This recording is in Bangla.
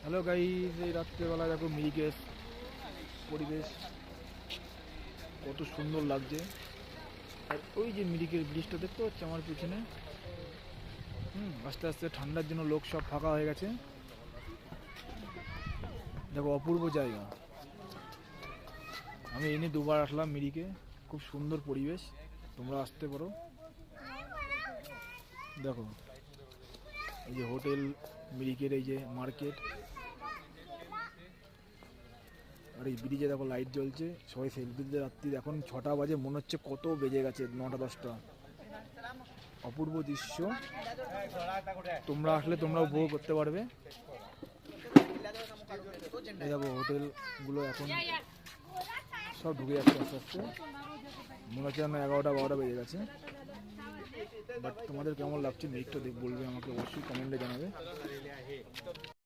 হ্যালো গাইস, এই রাত্রেবেলা দেখো মিরিকের পরিবেশ কত সুন্দর লাগছে। আর ওই যে মিরিকের ব্রিজটা দেখতে পাচ্ছ আমার পিছনে। আস্তে আস্তে ঠান্ডার জন্য লোক সব ফাঁকা হয়ে গেছে। দেখো অপূর্ব জায়গা। আমি এনে দুবার আসলাম মিরিকে, খুব সুন্দর পরিবেশ, তোমরা আসতে পারো। দেখো এই যে হোটেল, মিরিকের এই যে মার্কেট, আর এই ব্রিজে দেখো লাইট জ্বলছে, সবাই সেলফি দিতে। রাত্রি এখন 6টা বাজে, মনে হচ্ছে কত বেজে গেছে, 9টা 10টা। অপূর্ব দৃশ্য, তোমরা আসলে তোমরা উপভোগ করতে পারবে। এই দেখো হোটেলগুলো এখন সব ঢুকে যাচ্ছে আস্তে আস্তে, মনে হচ্ছে যেন 11টা 12টা বেজে গেছে। বাট তোমাদের কেমন লাগছে মিরিকটা বলবে আমাকে, অবশ্যই কমেন্টে জানাবে।